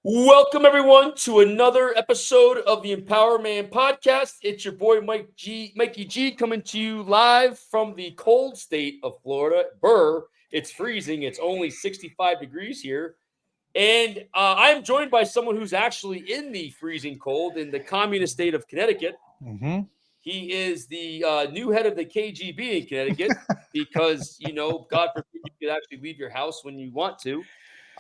Welcome everyone to another episode of the EmpowerMAN podcast. It's your boy Mikey G, coming to you live from the cold state of Florida. It's freezing. It's only 65 degrees here, and I'm joined by someone who's actually in the freezing cold in the communist state of Connecticut. Mm-hmm. He is the new head of the KGB in Connecticut because, God forbid you could actually leave your house when you want to,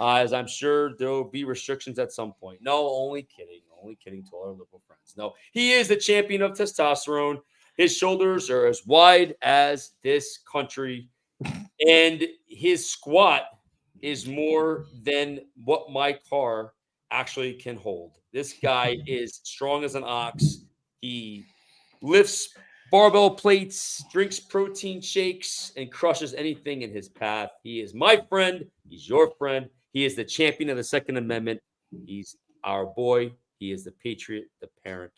as I'm sure there will be restrictions at some point. No, only kidding. Only kidding to all our liberal friends. No, he is the champion of testosterone. His shoulders are as wide as this country, and his squat is more than what my car actually can hold. This guy is strong as an ox. He lifts barbell plates, drinks protein shakes, and crushes anything in his path. He is my friend. He's your friend. He is the champion of the Second Amendment. He's our boy. He is the patriot, the parent,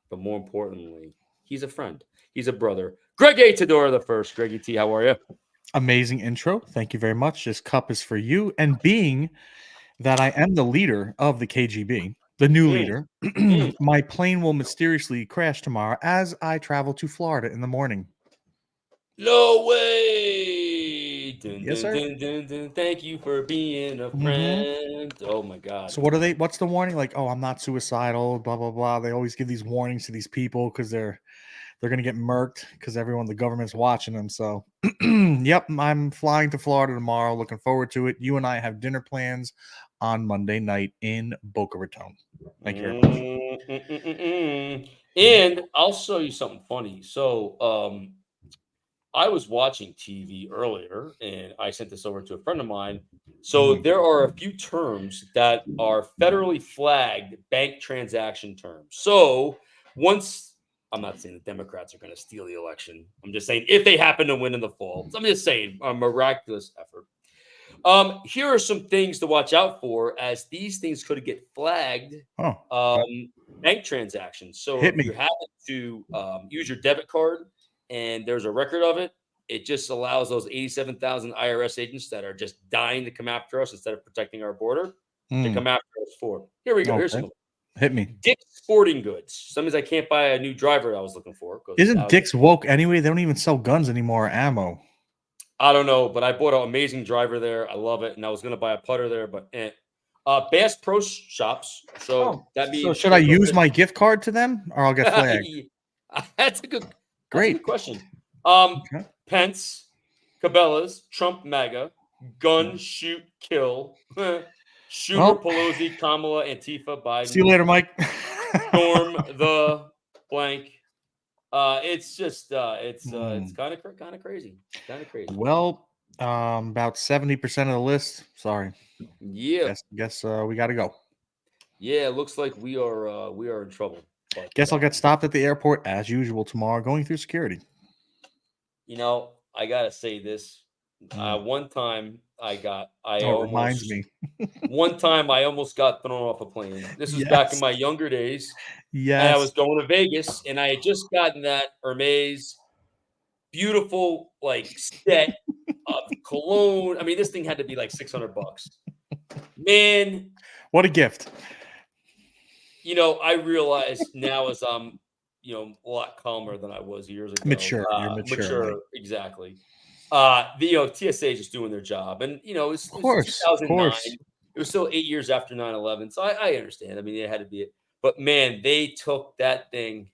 but more importantly, he's a friend. He's a brother. Greg A. Tedora the first. Greggy T, how are you? Amazing intro. Thank you very much. This cup is for you. And being that I am the leader of the KGB, the new Mm, leader, mm. my plane will mysteriously crash tomorrow as I travel to Florida in the morning. No way. Dun, Yes, dun, sir. dun, dun, dun. Thank you for being a Mm-hmm. friend. Oh my God. So what are they? What's the warning? Like, oh, I'm not suicidal. Blah blah blah. They always give these warnings to these people because they're gonna get murked because everyone the government's watching them. So, yep, I'm flying to Florida tomorrow. Looking forward to it. You and I have dinner plans on Monday night in Boca Raton. Thank you very much. Yep. And I'll show you something funny. So, I was watching TV earlier and I sent this over to a friend of mine. So, Mhm. there are a few terms that are federally flagged bank transaction terms. So, once I'm not saying the Democrats are going to steal the election. I'm just saying if they happen to win in the fall. So I'm just saying a miraculous effort. Here are some things to watch out for as these things could get flagged Oh, okay. um, bank transactions. So Hit if you me. happen to use your debit card and there's a record of it, it just allows those 87,000 IRS agents that are just dying to come after us instead of protecting our border to Mm, come after us for. Here we go. Here's okay. some Hit me. Dick's Sporting Goods. Sometimes I can't buy a new driver I was looking for because Isn't Dick's woke anyway? They don't even sell guns anymore or ammo. I don't know, but I bought an amazing driver there. I love it, and I was gonna buy a putter there, but Bass Pro Shops. So Oh, that so means should I Central use Fish. my gift card to them or I'll get flagged? That's a good. That's a Great. good question. Um, Okay. Pence, Cabela's, Trump, MAGA, gun, Mm. shoot, kill, Schumer, Well, Pelosi, Kamala, Antifa, see you Biden, later, Mike. Storm, the blank. It's Hmm. kind of crazy. Kind of crazy. Well, about 70% of the list. Sorry. Yeah. Guess we got to go. Yeah, it looks like we are in trouble. But Guess I'll get stopped at the airport as usual tomorrow, going through security. I gotta say this. Mm. One time Oh, it reminds me. I almost got thrown off a plane. This was back in Yes. my younger days, and I was Yes. going to Vegas, and I had just gotten that Hermes beautiful like set of cologne. I mean, this thing had to be like $600. Man, What a gift. I realize now as I'm, a lot calmer than I was years ago. Mature. You're mature, Mike. Mature, exactly. TSA just doing their job, and Of it was course. Of 2009. course. It was still 8 years after 9/11, so I understand. I mean, it had to be it, but man, they took that thing.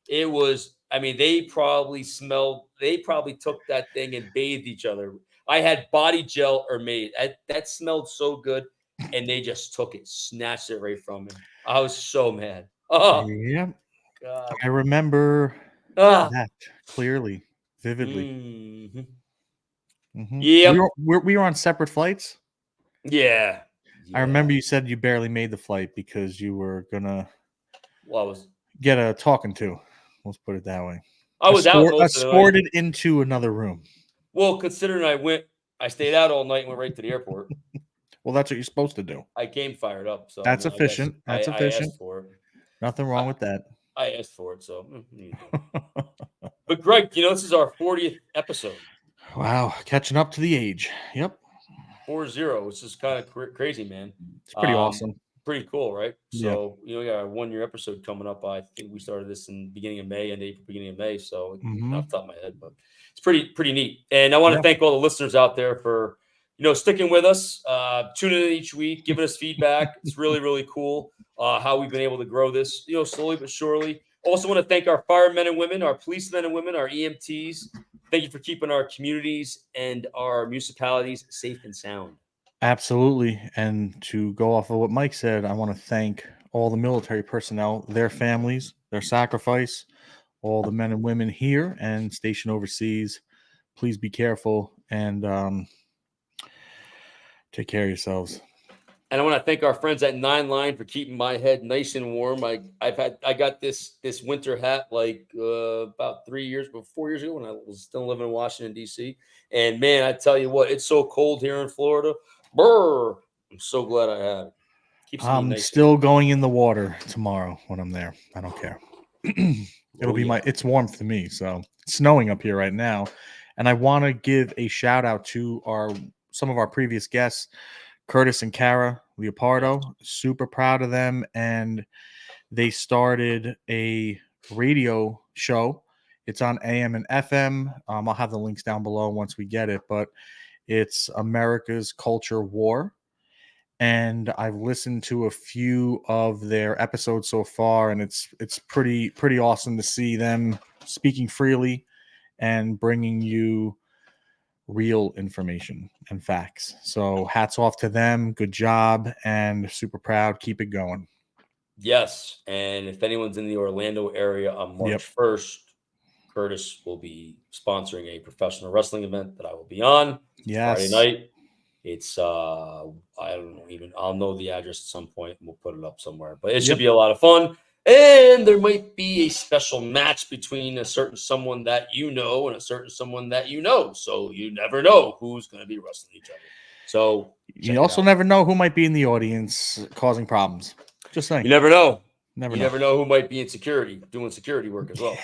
It was. I mean, they probably smelled. They probably took that thing and bathed each other. I had body gel or made that smelled so good, and they just took it, snatched it right from me. I was so mad. Oh Yeah. God. I remember Ah. that clearly, vividly. Mhm. We Yep. were on separate flights. Yeah. I Yeah. remember you said you barely made the flight because you were gonna Well, get a talking to. Let's put it that way. I was out most of the night. Escorted into another room. Well, considering I stayed out all night and went right to the airport. Well, that's what you're supposed to do. I came fired up, so I That's mean, I guess efficient. I, That's I efficient. asked for it. Nothing I, wrong with that. I asked for it, so what are you doing? But Greg, this is our 40th episode, Wow, catching up to the age. Yep, 40, which is kind of crazy, man. it's pretty Um, awesome. Pretty cool, right? Yep. So, we got our 1-year episode coming up. I think we started this in beginning of May and April, beginning of May. So, Hmm. off the top of my head, but it's pretty neat. And I want to Yeah. thank all the listeners out there for, sticking with us, tuning in each week, giving us feedback. It's really, really cool how we've been able to grow this, slowly but surely. Also want to thank our firemen and women, our policemen and women, our EMTs. Thank you for keeping our communities and our municipalities safe and sound. Absolutely. And to go off of what Mike said, I want to thank all the military personnel, their families, their sacrifice, all the men and women here and stationed overseas. Please be careful and take care of yourselves. And I want to thank our friends at Nine Line for keeping my head nice and warm. I got this winter hat like about 3 years, but 4 years ago when I was still living in Washington D.C. And man, I tell you what, it's so cold here in Florida. Brr, I'm so glad I had it. Keeps me I'm nice and still warm. going in the water tomorrow when I'm there. I don't care. It'll Oh be yeah, it's warm for me. So it's snowing up here right now. And I want to give a shout out to some of our previous guests, Curtis and Cara, yes, Leopardo. Super proud of them. And they started a radio show. It's on AM and FM. I'll have the links down below once we get it, but it's America's Culture War. And I've listened to a few of their episodes so far, and it's pretty awesome to see them speaking freely and bringing you real information and facts. So hats off to them. Good job, and super proud. Keep it going. yes. And if anyone's in the Orlando area on Yep. March 1st, Curtis will be sponsoring a professional wrestling event that I will be on. It's Friday Yes. night. It's I don't know, even I'll know the address at some point and we'll put it up somewhere. But it should Yep. be a lot of fun. And there might be a special match between a certain someone that you know and a certain someone that you know. So you never know who's going to be wrestling each other. So You check it also out. never know who might be in the audience causing problems. Just saying. You never know. Never You know. never know who might be in security doing security work as well.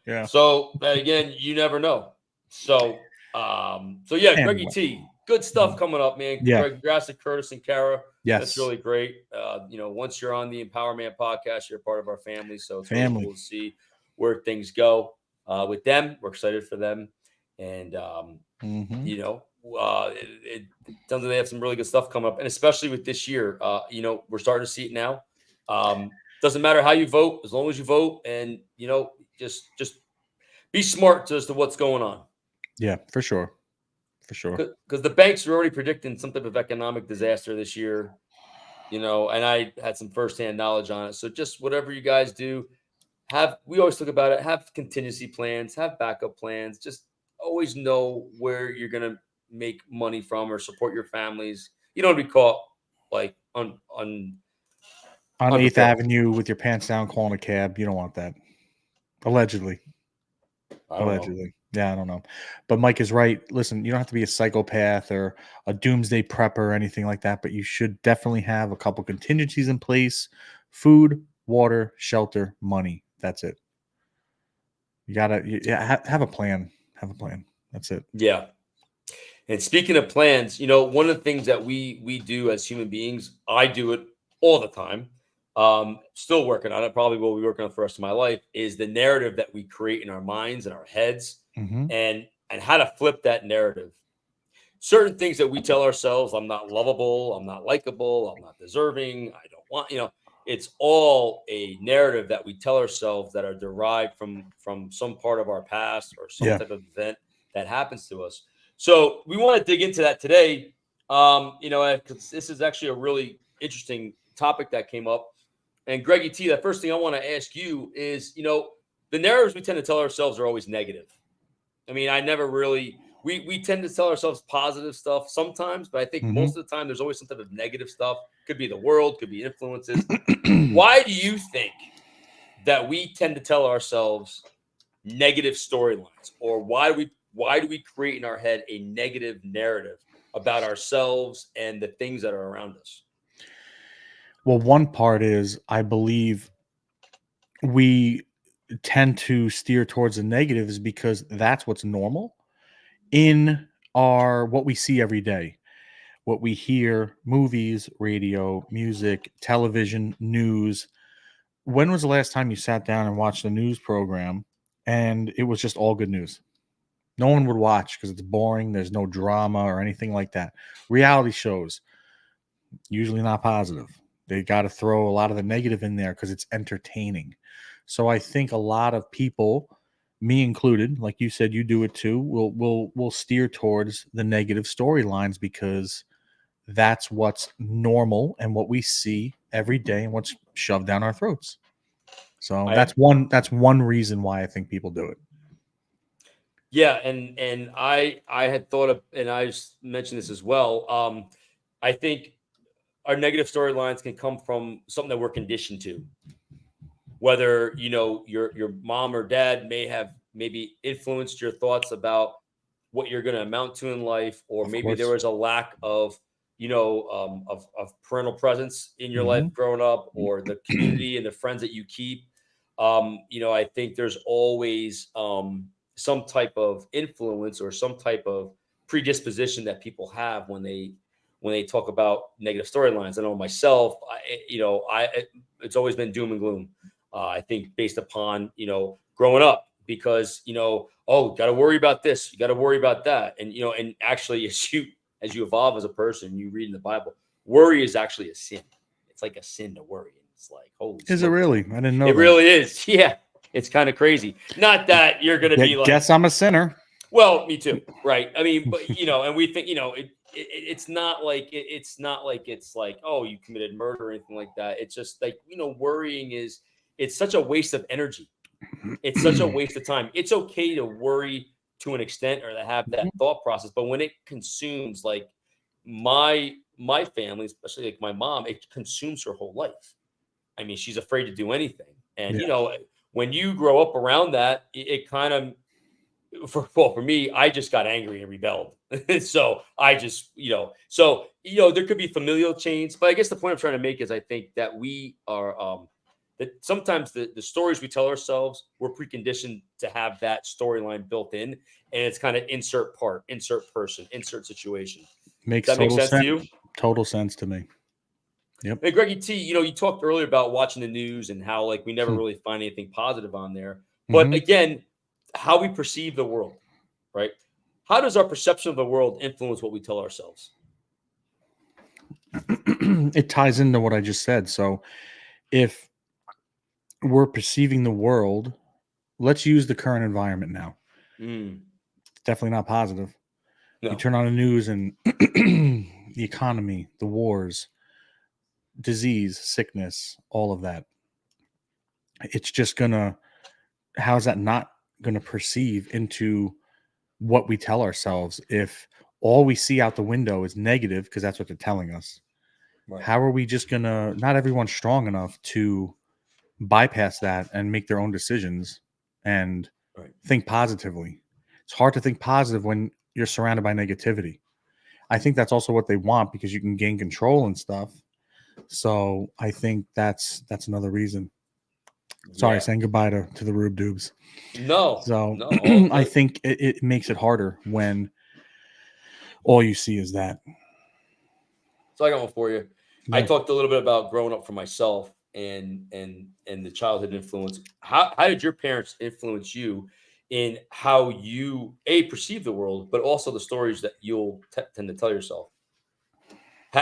Yeah. So again, you never know. So yeah, Greggy Anyway. T, good stuff coming up, man. Yeah. Congrats to Curtis and Cara. That's Yes. really great. Once you're on the EmpowerMAN podcast, you're part of our family. So it's really Family. cool to see where things go with them. We're excited for them. And Hmm. it sounds like they have some really good stuff coming up. And especially with this year, we're starting to see it now. Doesn't matter how you vote, as long as you vote and just be smart as to what's going on. Yeah, for sure. For sure. Because the banks are already predicting some type of economic disaster this year, and I had some firsthand knowledge on it. So just whatever you guys do, we always talk about it, have contingency plans, have backup plans, just always know where you're gonna make money from or support your families. You don't want to be caught like On 8th unprepared. Avenue with your pants down calling a cab. You don't want that. Allegedly. I don't know. Allegedly. Yeah, I don't know. But Mike is right. Listen, you don't have to be a psychopath or a doomsday prepper or anything like that, but you should definitely have a couple contingencies in place: food, water, shelter, money. That's it. You gotta have a plan. Have a plan. That's it. Yeah. And speaking of plans, one of the things that we do as human beings, I do it all the time. Still working on it, probably will be working on for the rest of my life, is the narrative that we create in our minds and our heads Hmm. and how to flip that narrative. Certain things that we tell ourselves, I'm not lovable, I'm not likable, I'm not deserving, I don't want, it's all a narrative that we tell ourselves that are derived from some part of our past or some Yeah. type of event that happens to us. So we want to dig into that today. Because this is actually a really interesting topic that came up. And Greggy T, the first thing I want to ask you is, the narratives we tend to tell ourselves are always negative. I mean, I never really we tend to tell ourselves positive stuff sometimes, but I think Hmm. most of the time there's always some type of negative stuff. Could be the world, could be influences. Why do you think that we tend to tell ourselves negative storylines, or why do we create in our head a negative narrative about ourselves and the things that are around us? Well, one part is I believe we tend to steer towards the negatives because that's what's normal in our what we see every day. what we hear, movies, radio, music, television, news. When was the last time you sat down and watched a news program and it was just all good news? No one would watch because it's boring. There's no drama or anything like that. Reality shows, usually not positive. They got to throw a lot of the negative in there because it's entertaining. So I think a lot of people, me included, like you said, you do it too. Will steer towards the negative storylines because that's what's normal and what we see every day and what's shoved down our throats. So I that's one reason why I think people do it. Yeah, and I had thought of, and mentioned this as well. I think our negative storylines can come from something that we're conditioned to. Whether your mom or dad may have maybe influenced your thoughts about what you're going to amount to in life, or Of maybe there course. was a lack of of parental presence in your life Hmm. growing up, or the community and the friends that you keep. I think there's always some type of influence or some type of predisposition that people have when they talk about negative storylines. I know myself, it's always been doom and gloom. I think based upon growing up, because oh, got to worry about this, you got to worry about that, and and actually, as you evolve as a person, you read in the Bible, worry is actually a sin. It's like a sin to worry, and it's like, holy Is it smokes, really? I didn't know it that. really is. Yeah, it's kind of crazy. Not that you're gonna be like, Guess I'm a sinner. well, me too, right? I mean, but and we think it's not like it's like, oh, you committed murder or anything like that. It's just like, worrying is, it's such a waste of energy. It's such a waste of time. It's okay to worry to an extent, or to have that thought process, but when it consumes, like, my family, especially like my mom, it consumes her whole life. I mean, she's afraid to do anything, and Yeah. when you grow up around that, it kind of, for me, I just got angry and rebelled. So I just, there could be familial chains, but I guess the point I'm trying to make is, I think that we are, that sometimes the stories we tell ourselves, we're preconditioned to have that storyline built in, and it's kind of insert part, insert person, insert situation. Does Makes that make total sense to sense. you? Total sense to me. Yep. Hey, Greggy T, you talked earlier about watching the news and how, like, we never Hmm. really find anything positive on there. But Hmm. again, how we perceive the world, right? How does our perception of the world influence what we tell ourselves? It ties into what I just said. So if we're perceiving the world, let's use the current environment now. Mm, It's definitely not positive. You no, turn on the news and the economy, the wars, disease, sickness, all of that. It's just gonna, how is that not gonna perceive into what we tell ourselves if all we see out the window is negative because that's what they're telling us? right, How are we just gonna, not everyone's strong enough to bypass that and make their own decisions and right. think positively? It's hard to think positive when you're surrounded by negativity. I think that's also what they want because you can gain control and stuff. So I think that's another reason. Sorry, Yeah. saying goodbye to the Rube Dubes. No, So no, all I good. think it makes it harder when all you see is that. So I got one for you. I Yeah. talked a little bit about growing up for myself, and the childhood influence. How did your parents influence you in how you perceive the world, but also the stories that you'll tend to tell yourself?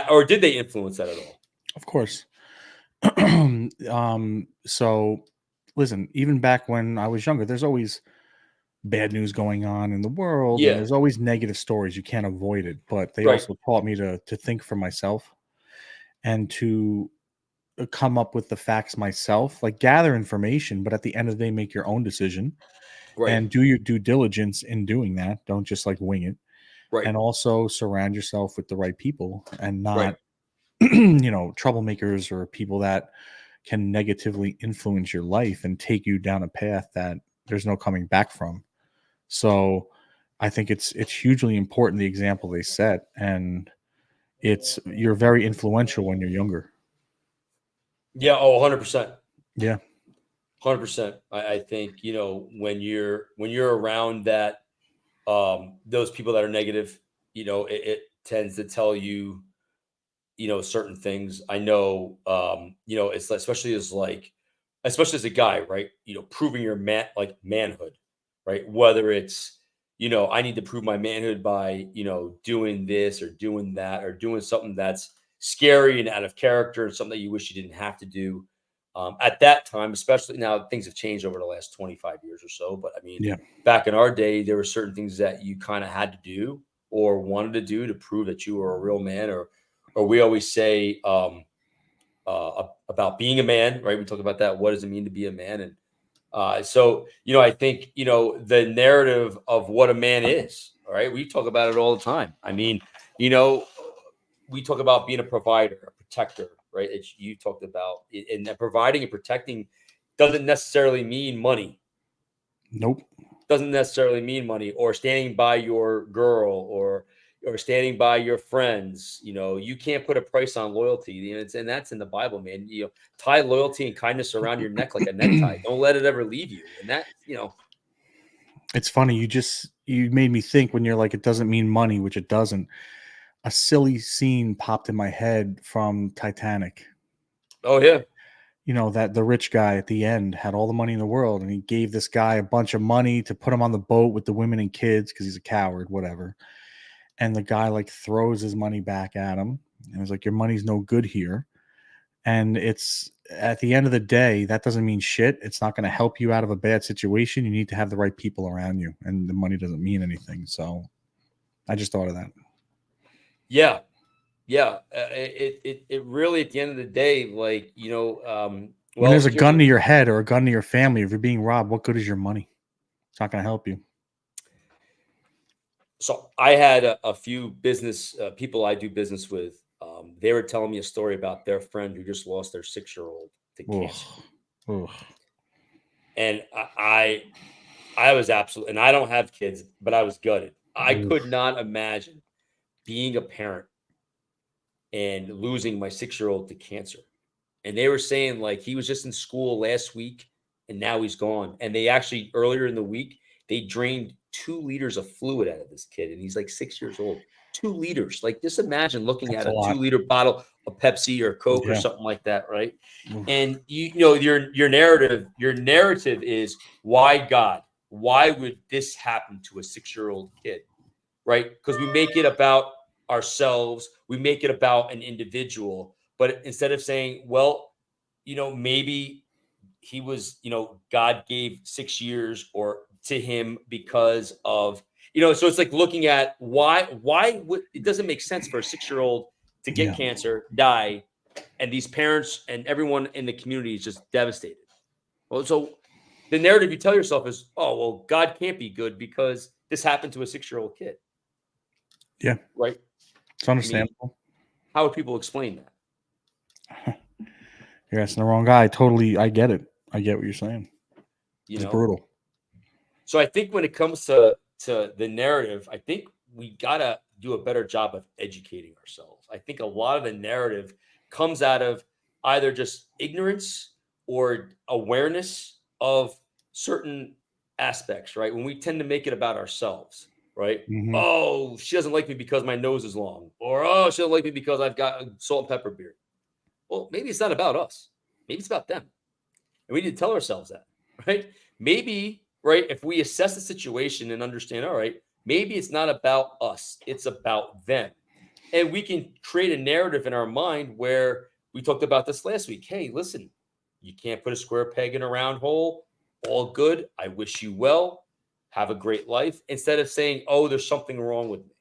Or did they influence that at all? Of course. So listen, even back when I was younger, there's always bad news going on in the world and Yeah, there's always negative stories. You can't avoid it. But they right, also taught me to think for myself and to come up with the facts myself, like gather information, but at the end of the day, make your own decision right, and do your due diligence in doing that. Don't just like wing it. right, And also surround yourself with the right people and right. not, troublemakers or people that can negatively influence your life and take you down a path that there's no coming back from. So I think it's hugely important the example they set, and it's you're very influential when you're younger. Yeah. Oh, 100%. Yeah. 100%. I think, when you're around those people that are negative, tends to tell you, certain things. I know, it's especially as a guy, right? Proving your manhood, right? Whether it's, I need to prove my manhood by, doing this or doing that or doing something that's scary and out of character and something that you wish you didn't have to do. At that time, especially now, things have changed over the last 25 years or so. But I mean, Yeah. back in our day, there were certain things that you kind of had to do or wanted to do to prove that you were a real man, or we always say, about being a man, right? We talk about that. What does it mean to be a man? And so, I think, the narrative of what a man is, all right, we talk about it all the time. I mean, you know, we talk about being a provider, a protector, right? You talked about, and that providing and protecting doesn't necessarily mean money, Nope. doesn't necessarily mean money, or standing by your girl, or standing by your friends. You can't put a price on loyalty. And that's in the Bible, man. Tie loyalty and kindness around your neck like a necktie. Don't let it ever leave you. And that, It's funny. You made me think when you're like, it doesn't mean money, which it doesn't. A silly scene popped in my head from Titanic. oh yeah, That the rich guy at the end had all the money in the world, and he gave this guy a bunch of money to put him on the boat with the women and kids because he's a coward, whatever. And the guy like throws his money back at him and was like, your money's no good here. And it's at the end of the day, that doesn't mean shit. It's not going to help you out of a bad situation. You need to have the right people around you, and the money doesn't mean anything. So I just thought of that. yeah, yeah. It really, at the end of the day, like, When well, there's a gun to your head or a gun to your family, if you're being robbed, what good is your money? It's not going to help you. so I had a few business people I do business with. They were telling me a story about their friend who just lost their 6-year-old to cancer. Ugh. And I was absolutely, and I don't have kids, but I was gutted. I Ugh. could not imagine being a parent and losing my 6-year-old to cancer. And they were saying, like, he was just in school last week and now he's gone. And they actually, earlier in the week, they drained 2 liters of fluid out of this kid. And he's like 6 years old. 2 liters. Like, just imagine looking That's at a a lot. 2-liter bottle of Pepsi or Coke or Yeah. something like that, right? Ugh. And your narrative is, why God? Why would this happen to a 6-year-old kid? Right? Because we make it about ourselves, we make it about an individual. But instead of saying, well, maybe he was, God gave 6 years or to him because of, so it's like looking at why would it doesn't make sense for a 6-year-old to get Yeah. cancer, die, and these parents and everyone in the community is just devastated. Well, so the narrative you tell yourself is, oh, well, God can't be good because this happened to a 6-year-old kid. Yeah. Right? It's understandable. How would people explain that? You're asking the wrong guy. Totally. I get it. I get what you're saying. It's brutal. So I think when it comes to the narrative, I think we gotta do a better job of educating ourselves. I think a lot of the narrative comes out of either just ignorance or awareness of certain aspects, right? When we tend to make it about ourselves, right? Mhm. Oh, she doesn't like me because my nose is long, or oh, she doesn't like me because I've got a salt and pepper beard. Well, maybe it's not about us. Maybe it's about them. And we need to tell ourselves that, right? Maybe, right, if we assess the situation and understand, all right, maybe it's not about us, it's about them. And we can create a narrative in our mind where we talked about this last week. Hey, listen, you can't put a square peg in a round hole. All good. I wish you well. Have a great life. Instead of saying, oh, there's something wrong with me.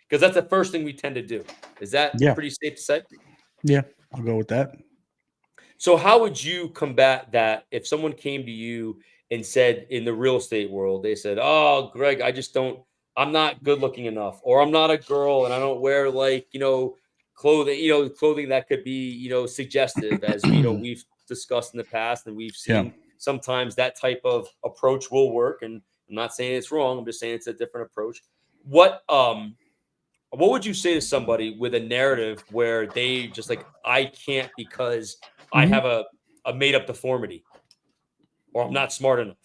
Because that's the first thing we tend to do. Is that Yeah. pretty safe to say? Yeah. I'll go with that. So how would you combat that if someone came to you and said, in the real estate world, they said, "Oh, Greg, I'm not good looking enough, or I'm not a girl and I don't wear, like, clothing that could be, suggestive," as we've discussed in the past, and we've Yeah. seen sometimes that type of approach will work. And I'm not saying it's wrong. I'm just saying it's a different approach. What would you say to somebody with a narrative where they just like, I can't because I Mhm. have a made up deformity, or I'm not smart enough,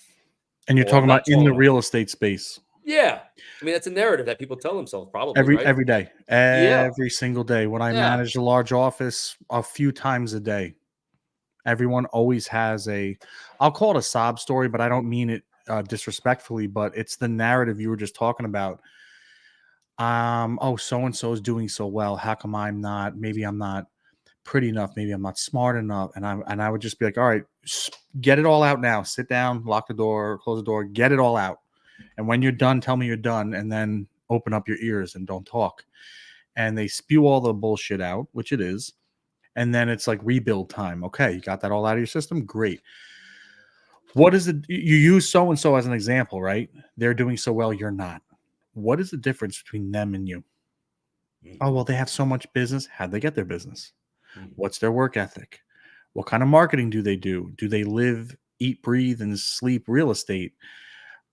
And you're or I'm talking not about in tall the enough? real estate space. Yeah. I mean, that's a narrative that people tell themselves probably, Every right? every day, Yeah. every single day. When I Yeah. managed a large office, a few times a day, everyone always has a, I'll call it a sob story, but I don't mean it disrespectfully, but it's the narrative you were just talking about. Oh, so and so is doing so well. How come I'm not? Maybe I'm not pretty enough. Maybe I'm not smart enough. And I would just be like, all right, get it all out now. Sit down, lock the door, close the door, get it all out. And when you're done, tell me you're done, and then open up your ears and don't talk. And they spew all the bullshit out, which it is. And then it's like rebuild time. Okay, you got that all out of your system. Great. What is it? You use so and so as an example, right? They're doing so well, you're not. What is the difference between them and you? Oh, Mhm. well, they have so much business. How'd they get their business? Mhm. What's their work ethic? What kind of marketing do they do? Do they live, eat, breathe, and sleep real estate?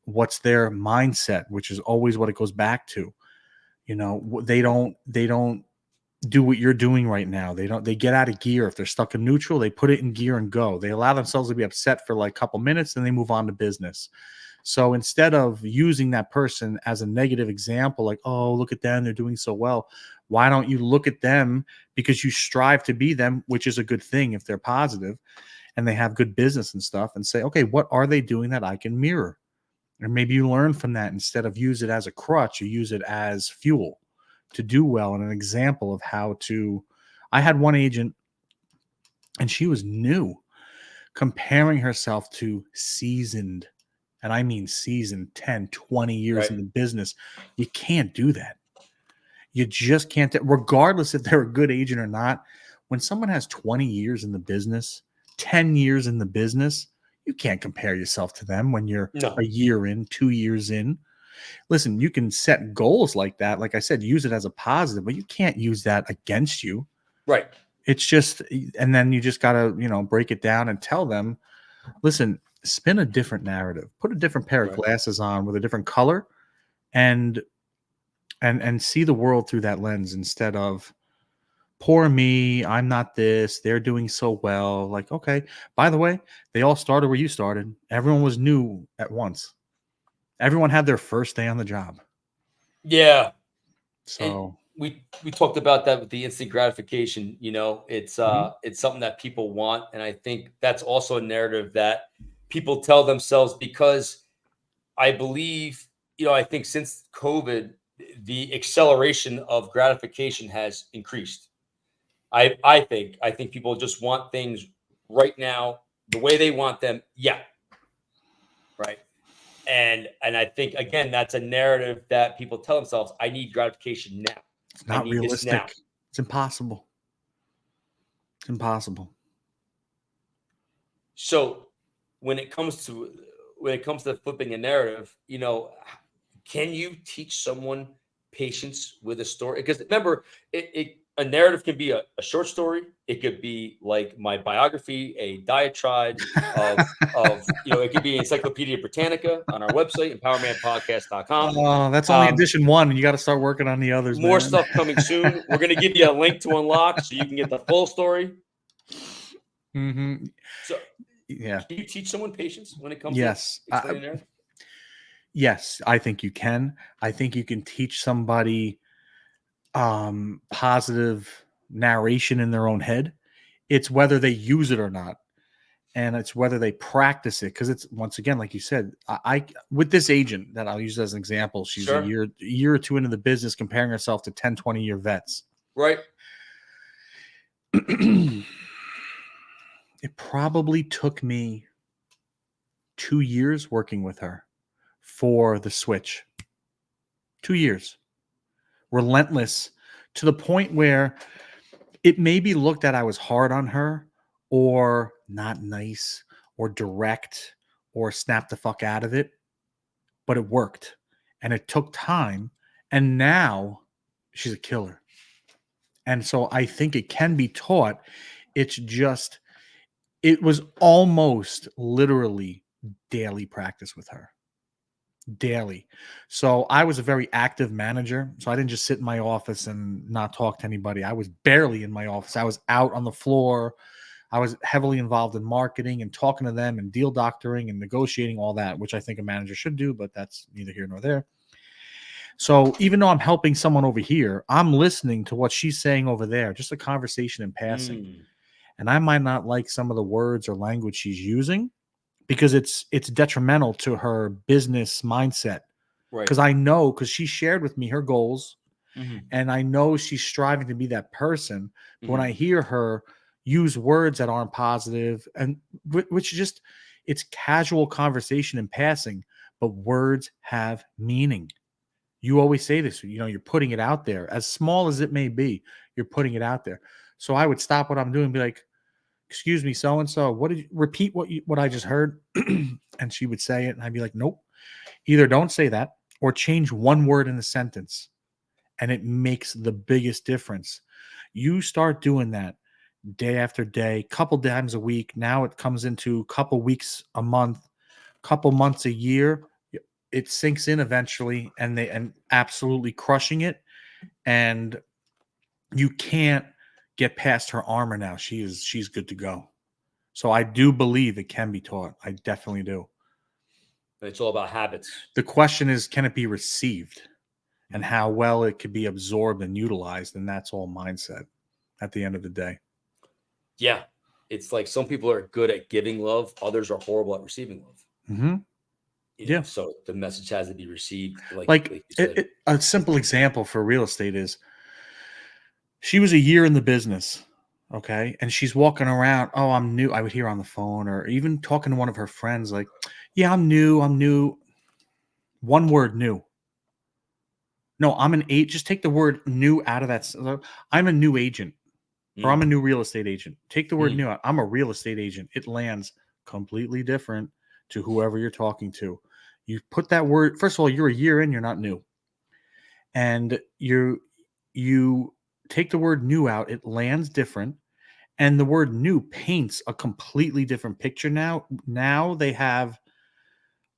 What's their mindset, which is always what it goes back to. They don't do what you're doing right now. They get out of gear. If they're stuck in neutral, they put it in gear and go. They allow themselves to be upset for like a couple minutes, and they move on to business. So instead of using that person as a negative example, like, oh, look at them, they're doing so well, why don't you look at them because you strive to be them, which is a good thing if they're positive and they have good business and stuff, and say, okay, what are they doing that I can mirror? And maybe you learn from that instead of use it as a crutch, you use it as fuel to do well and an example of how to. I had one agent and she was new, comparing herself to seasoned, and I mean seasoned 10, 20 years Right. in the business. You can't do that. You just can't, regardless if they're a good agent or not. When someone has 20 years in the business, 10 years in the business, you can't compare yourself to them when you're a No. year in, 2 years in. Listen, you can set goals like that. Like I said, use it as a positive, but you can't use that against you. Right. It's just, and then you just got to, break it down and tell them, listen, spin a different narrative, put a different pair of Right. glasses on with a different color, and see the world through that lens instead of poor me, I'm not this, they're doing so well. Like, okay, by the way, they all started where you started. Everyone was new at once. Everyone had their first day on the job. Yeah. And So, we talked about that with the instant gratification. It's mhm. it's something that people want, and I think that's also a narrative that people tell themselves because I believe, I think since COVID, the acceleration of gratification has increased. I think people just want things right now, the way they want them. Yeah, right. And I think again, that's a narrative that people tell themselves. I need gratification now. It's I not need this now. realistic. It's impossible. It's impossible. So when it comes to flipping a narrative, can you teach someone patience with a story? Because remember, a narrative can be a short story. It could be like my biography, a diatribe it could be Encyclopedia Britannica on our website, empowermanpodcast.com. Oh, that's only Um, edition one, and you got to start working on the others, more man. stuff coming soon. We're going to give you a link to unlock so you can get the full story. Hmm. So, Yeah. can you teach someone patience when it comes to Yes. explaining narrative? Yes, I think you can. I think you can teach somebody positive narration in their own head. It's whether they use it or not, and it's whether they practice it. Because it's, once again, like you said, I with this agent that I'll use as an example, she's a Sure. year or two into the business, comparing herself to 10, 20-year vets. Right. It probably took me 2 years working with her for the switch. 2 years. Relentless, to the point where it may be looked at I was hard on her, or not nice, or direct, or snap the fuck out of it, but it worked. And it took time. And now she's a killer. And so I think it can be taught. It's just, it was almost literally daily practice with her. Daily. So I was a very active manager. So I didn't just sit in my office and not talk to anybody. I was barely in my office. I was out on the floor. I was heavily involved in marketing and talking to them and deal doctoring and negotiating all that, which I think a manager should do, but that's neither here nor there. So even though I'm helping someone over here, I'm listening to what she's saying over there, just a conversation in passing. Mm, And I might not like some of the words or language she's using because it's detrimental to her business mindset. right. Because I know, because she shared with me her goals, Hmm. and I know she's striving to be that person. But when I Hmm. hear her use words that aren't positive, and which just it's casual conversation in passing, but words have meaning. You always say this, you're putting it out there, as small as it may be, you're putting it out there. So I would stop what I'm doing and be like, excuse me, so and so, what did you repeat what I just heard? And she would say it, and I'd be like, nope, either don't say that or change one word in the sentence, and it makes the biggest difference. You start doing that day after day, couple times a week. Now it comes into couple weeks a month, couple months a year. It sinks in eventually, and absolutely crushing it. And you can't get past her armor now. She's good to go. So I do believe it can be taught. I definitely do. It's all about habits. The question is, can it be received, and how well it could be absorbed and utilized? And that's all mindset at the end of the day. Yeah. It's like some people are good at giving love, others are horrible at receiving love. Mm-hmm. Yeah. So the message has to be received, Like like you said. a simple example for real estate is she was a year in the business. Okay. And she's walking around. Oh, I'm new. I would hear on the phone or even talking to one of her friends, like, yeah, I'm new. I'm new. One word, new. No, I'm an eight. Just take the word new out of that. I'm a new agent, or I'm a Mm, new real estate agent. Take the word mm, new out. I'm a real estate agent. It lands completely different to whoever you're talking to. You put that word, first of all, you're a year in, you're not new. And you take the word new out, it lands different. And the word new paints a completely different picture now. Now they have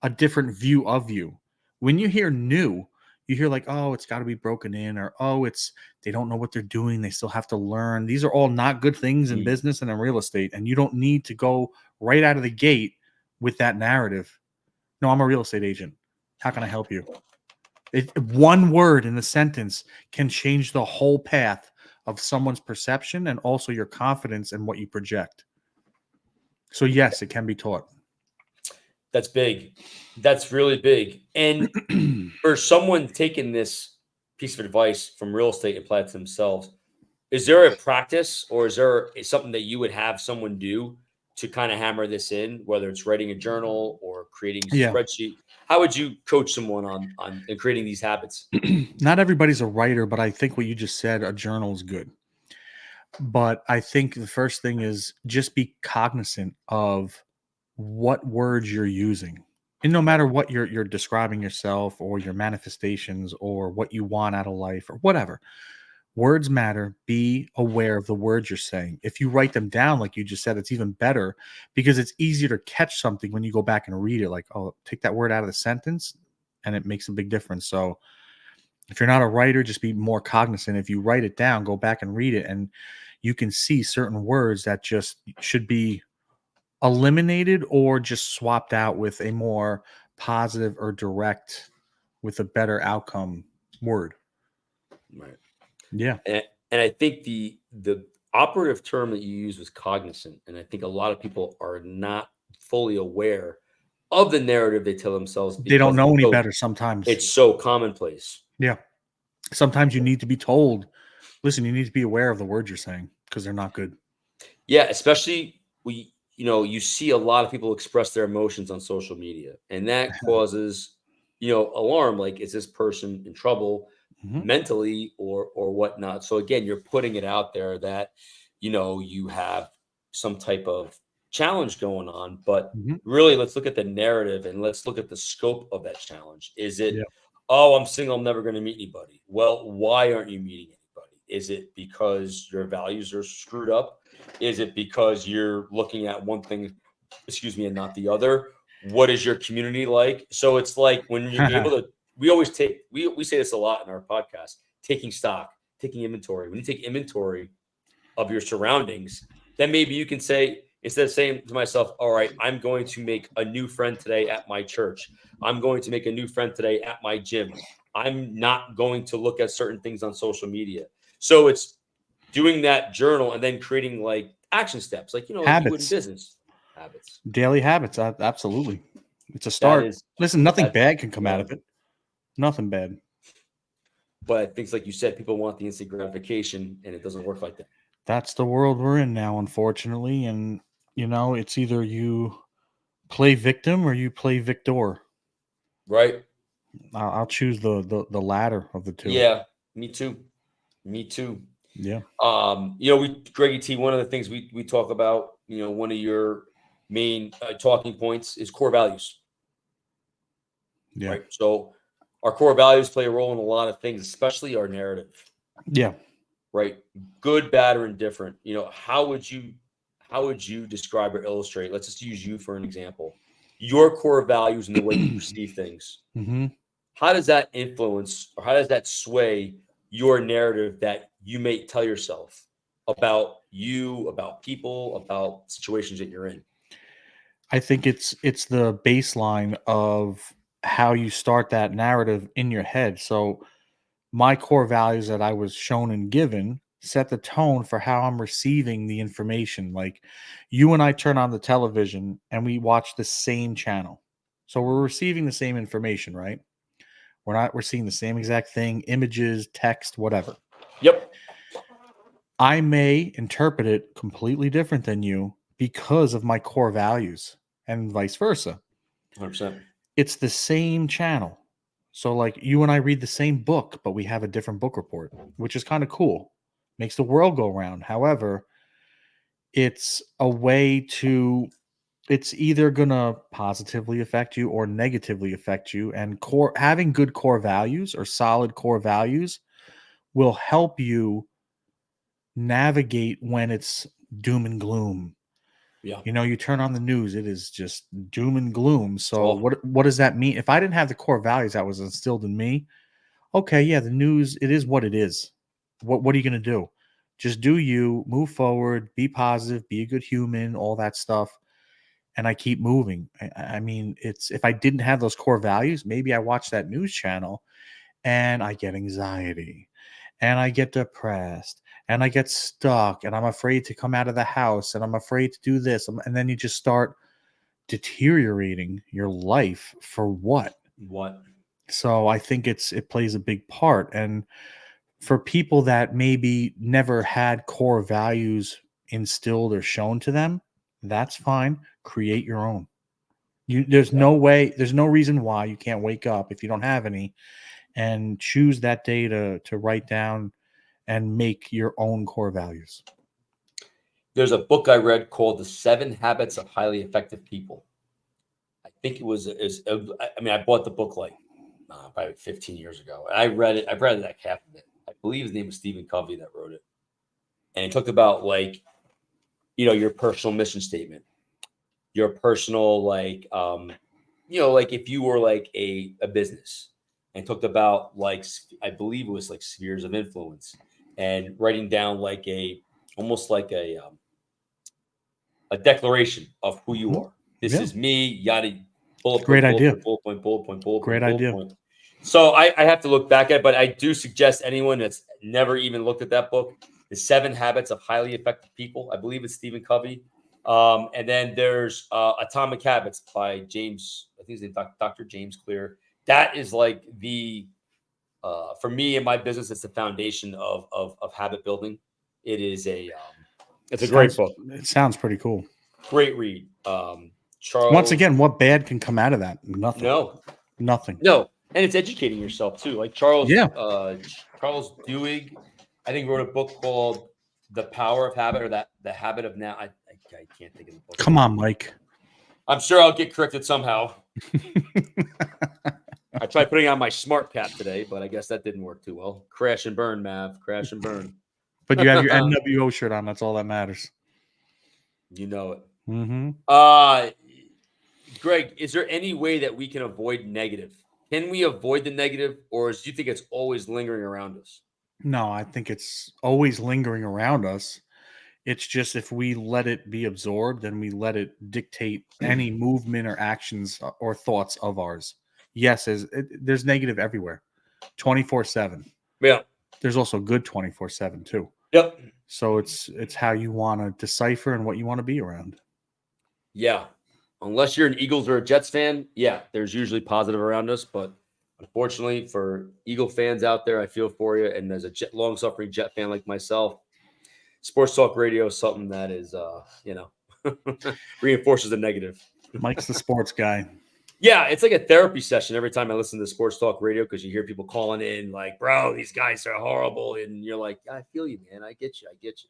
a different view of you. When you hear new, you hear like, oh, it's got to be broken in, or oh, it's they don't know what they're doing. They still have to learn. These are all not good things in mm. business and in real estate. And you don't need to go right out of the gate with that narrative. No, I'm a real estate agent. How can I help you? One word in the sentence can change the whole path of someone's perception and also your confidence in what you project. So yes, it can be taught. That's big. That's really big. And for someone taking this piece of advice from real estate and apply it to themselves, is there a practice or is there something that you would have someone do to kind of hammer this in, whether it's writing a journal or creating a Yeah. spreadsheet? How would you coach someone on in creating these habits? Not everybody's a writer, but I think what you just said, a journal is good. But I think the first thing is just be cognizant of what words you're using. And no Right. matter what you're describing yourself or your manifestations or what you want out of life or whatever, words matter. Be aware of the words you're saying. If you write them down, like you just said, it's even better because it's easier to catch something when you go back and read it. Like, oh, take that word out of the sentence, and it makes a big difference. So if you're not a writer, just be more cognizant. If you write it down, go back and read it, and you can see certain words that just should be eliminated or just swapped out with a more positive or direct with a better outcome word. Right. Yeah. And I think the operative term that you use was cognizant, and I think a lot of people are not fully aware of the narrative they tell themselves They don't because know any better sometimes. it's so commonplace. Yeah. Sometimes you need to be told, listen, you need to be aware of the words you're saying because they're not good. Yeah, especially you see a lot of people express their emotions on social media, and that causes alarm. Like, is this person in trouble Mhm. mentally or whatnot? So again, you're putting it out there that you have some type of challenge going on, but Mhm. really, let's look at the narrative and let's look at the scope of that challenge. Is it, Yeah. oh, I'm single, I'm never going to meet anybody? Well, why aren't you meeting anybody? Is it because your values are screwed up? Is it because you're looking at one thing, excuse me, and not the other? What is your community like? So it's like when you're able to, we always take, we say this a lot in our podcast, taking stock, taking inventory. When you take inventory of your surroundings, then maybe you can say, instead of saying to myself, all right, I'm going to make a new friend today at my church. I'm going to make a new friend today at my gym. I'm not going to look at certain things on social media. So it's doing that journal and then creating like action steps, like, like you would in Habits, business habits. daily habits. Absolutely. It's a That start. is, Listen, nothing that's bad can come out one. of it. Nothing bad. But things like you said, people want the instant gratification, and it doesn't work like that. That's the world we're in now, unfortunately. And, it's either you play victim or you play victor. Right? I'll choose the latter of the two. Yeah, me too. Me too. Yeah. Greggy T, one of the things we talk about, one of your main talking points is core values, Yeah. right? So our core values play a role in a lot of things, especially our narrative, Yeah. right? Good, bad, or indifferent. How would you describe or illustrate? Let's just use you for an example. Your core values and the way you perceive things. Hmm. How does that influence or how does that sway your narrative that you may tell yourself about you, about people, about situations that you're in? I think it's the baseline of how you start that narrative in your head. So my core values that I was shown and given set the tone for how I'm receiving the information. Like you and I turn on the television and we watch the same channel. So we're receiving the same information, right? We're seeing the same exact thing, images, text, whatever. Yep. I may interpret it completely different than you because of my core values and vice versa. 100%. It's the same channel. So like you and I read the same book, but we have a different book report, which is kind of cool. Makes the world go round. However, it's a way to it's either going to positively affect you or negatively affect you, and having good core values or solid core values will help you navigate when it's doom and gloom. Yeah. You turn on the news, it is just doom and gloom. It's So awful. what does that mean? If I didn't have the core values that was instilled in me, okay, yeah, the news, it is what it is. What are you going to do? Just do you, move forward, be positive, be a good human, all that stuff. And I keep moving. I mean, it's if I didn't have those core values, maybe I watch that news channel and I get anxiety and I get depressed and I get stuck and I'm afraid to come out of the house and I'm afraid to do this. And then you just start deteriorating your life for what? What? So I think it plays a big part. And for people that maybe never had core values instilled or shown to them, that's fine. Create your own. There's Yeah. no way, there's no reason why you can't wake up if you don't have any and choose that day to write down and make your own core values. There's a book I read called The 7 Habits of Highly Effective People. I think it was, I mean, I bought the book like probably 15 years ago. And I read it. I've read like half of it. I believe his name was Stephen Covey that wrote it. And it talked about like, your personal mission statement, your personal like if you were like a business, and talked about like I believe it was like spheres of influence, and writing down like almost like a declaration of who you Mhm. are. This Yeah, is me, yada, it's bullet a great point, bullet idea. point, bullet point, bullet point, bullet Great point, bullet idea. point. So I have to look back at it, but I do suggest anyone that's never even looked at that book, The 7 Habits of Highly Effective People. I believe it's Stephen Covey. And then there's Atomic Habits by James, I think his name Dr. James Clear. That is like for me in my business, it's the foundation of habit building. It is it's a great book, It sounds pretty cool. great read. Once Charles, again, what bad can come out of that? Nothing. no, Nothing. no, and it's educating yourself too. Like Yeah. Charles Duhigg, I think wrote a book called The Power of Habit, or that the Habit of Now. I can't think of the book Come name. on, Mike. I'm sure I'll get corrected somehow. I tried putting on my smart cap today, but I guess that didn't work too well. Crash and burn, Mav. Crash and burn. But you have your NWO shirt on. That's all that matters. You know it. Mm-hmm. Greg, is there any way that we can avoid negative? Can we avoid the negative, or do you think it's always lingering around us? No, I think it's always lingering around us. It's just if we let it be absorbed and we let it dictate any movement or actions or thoughts of ours. Yes, there's negative everywhere. 24/7. Yeah. There's also good 24/7 too. Yep. So it's how you want to decipher and what you want to be around. Yeah. Unless you're an Eagles or a Jets fan, yeah, there's usually positive around us. But unfortunately, for Eagle fans out there, I feel for you. And as a long suffering Jet fan like myself, sports talk radio is something that is, reinforces the negative. Mike's the sports guy. Yeah, it's like a therapy session every time I listen to sports talk radio because you hear people calling in like, bro, these guys are horrible. And you're like, I feel you, man. I get you. I get you.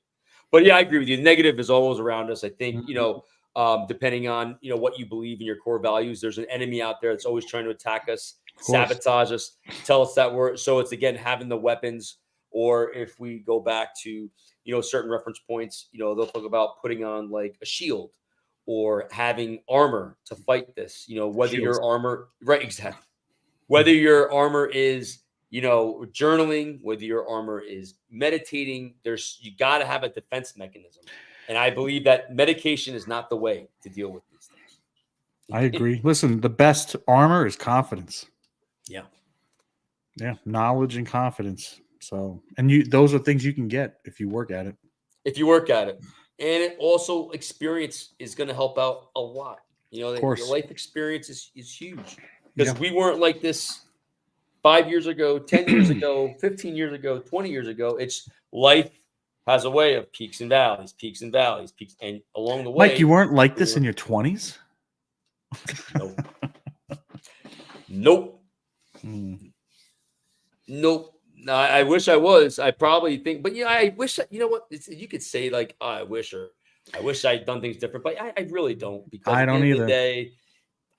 But yeah, I agree with you. The negative is always around us. I think, Mhm. depending on, what you believe in your core values, there's an enemy out there that's always trying to attack us, Of course. sabotage us, tell us that we're, so it's again, having the weapons, or if we go back to, certain reference points, they'll talk about putting on like a shield or having armor to fight this, whether Shields. your armor, right, exactly. Whether your armor is, journaling, whether your armor is meditating, you got to have a defense mechanism. And I believe that medication is not the way to deal with these I things. agree. Listen, the best armor is confidence. Yeah. Yeah, knowledge and confidence. So, and those are things you can get if you work at it. If you work at it. And it also experience is going to help out a lot. Of That your course. life experience is huge because Yeah. we weren't like this 5 years ago, 10 years ago, 15 years ago, 20 years ago. It's life has a way of peaks and valleys, peaks and valleys, peaks. And along the Mike, you way, weren't like we this in were, your 20s? nope, nope, Mm. nope. No, I wish I was. I probably think, but yeah, I wish, what you could say like, oh, I wish, or I wish I'd done things different, but I really don't because I at the don't end of the either. day,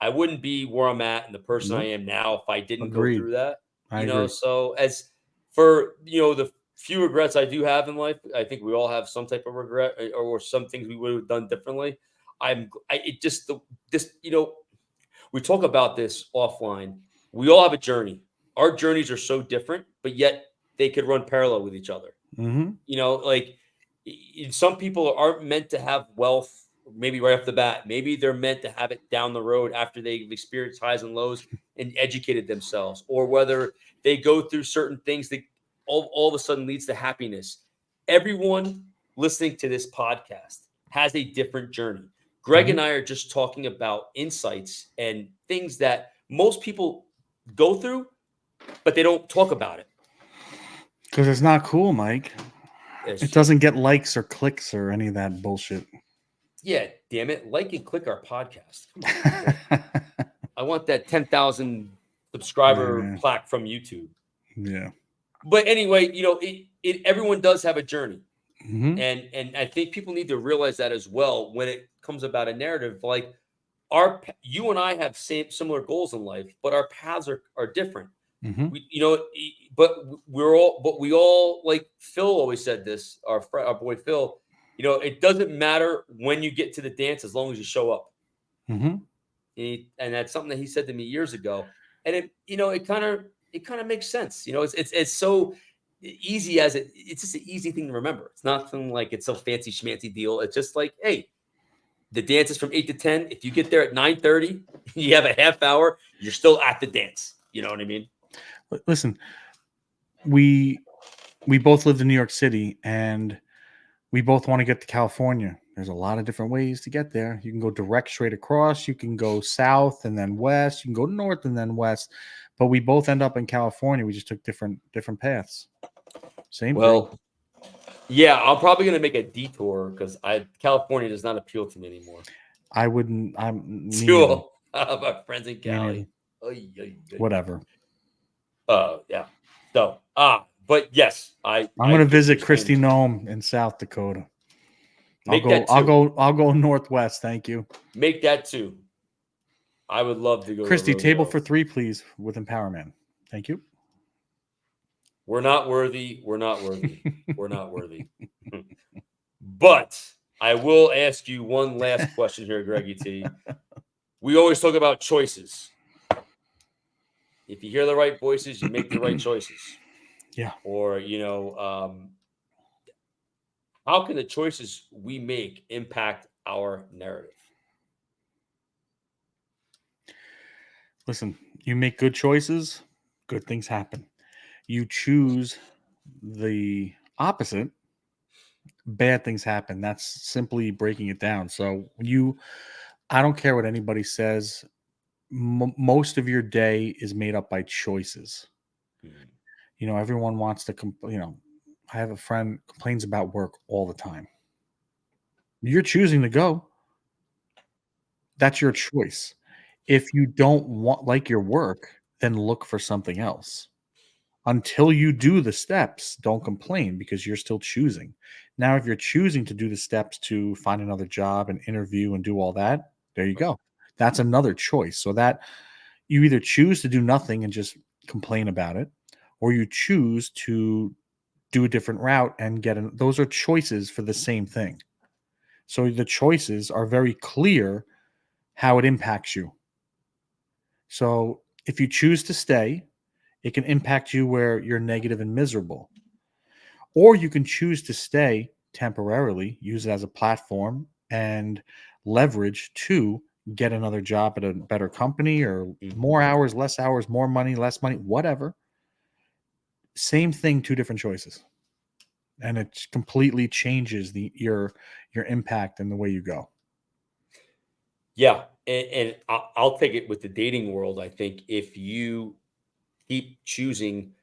I wouldn't be where I'm at and the person I Nope. am now if I didn't go Agreed. through that. I agree. So as for the few regrets I do have in life, I think we all have some type of regret or some things we would have done differently. It just this we talk about this offline. We all have a journey. Our journeys are so different, but yet they could run parallel with each other. Mm-hmm. Like some people aren't meant to have wealth maybe right off the bat. Maybe they're meant to have it down the road after they've experienced highs and lows and educated themselves, or whether they go through certain things that all of a sudden leads to happiness. Everyone listening to this podcast has a different journey. Greg Mm-hmm. and I are just talking about insights and things that most people go through, but they don't talk about it. Because it's not cool, Mike. It's It true. doesn't get likes or clicks or any of that bullshit. Yeah, damn it. Like and click our podcast. Come on, people. I want that 10,000 subscriber Yeah. plaque from YouTube. Yeah. But anyway, everyone does have a journey. Mm-hmm. And I think people need to realize that as well when it comes about a narrative. Like you and I have similar goals in life, but our paths are different. Mm-hmm. But we all, like Phil always said this, our boy Phil, it doesn't matter when you get to the dance as long as you show up. Mm-hmm. And that's something that he said to me years ago. And it kind of makes sense. It's so easy it's just an easy thing to remember. It's nothing like it's a fancy schmancy deal. It's just like, hey, the dance is from 8 to 10. If you get there at 9:30, you have a half hour, you're still at the dance. You know what I mean? Listen, we both lived in New York City, and we both want to get to California. There's a lot of different ways to get there. You can go direct straight across. You can go south and then west. You can go north and then west. But we both end up in California. We just took different paths. Same thing. Well, yeah, I'm probably gonna make a detour because California does not appeal to me anymore. I wouldn't. I'm me To neither. all of our friends in Me neither. Cali. Oy, oy, oy. Whatever. Yeah. So but yes, I'm I gonna do visit understand Christy what you're saying. Nome in South Dakota. Make that too. I'll go northwest. Thank you. Make that too. I would love to go to a Christy, table rodeo. for 3, please, with EmpowerMAN. Thank you. We're not worthy. We're not worthy. We're not worthy. But I will ask you one last question here, Greggy T. We always talk about choices. If you hear the right voices, you make the right choices. Yeah. Or, how can the choices we make impact our narrative? Listen, you make good choices, good things happen. You choose the opposite, bad things happen. That's simply breaking it down. So I don't care what anybody says. Most of your day is made up by choices. Mm. Everyone wants to, I have a friend complains about work all the time. You're choosing to go. That's your choice. If you don't like your work, then look for something else. Until you do the steps, don't complain because you're still choosing. Now, if you're choosing to do the steps to find another job and interview and do all that, there you go. That's another choice. So that you either choose to do nothing and just complain about it, or you choose to do a different route and those are choices for the same thing. So the choices are very clear how it impacts you. So if you choose to stay, it can impact you where you're negative and miserable. Or you can choose to stay temporarily, use it as a platform and leverage to get another job at a better company or Mhm. more hours, more money, less money, whatever. Same thing, two different choices. And it completely changes your impact and the way you go. Yeah, and I'll take it with the dating world. I think if you keep choosing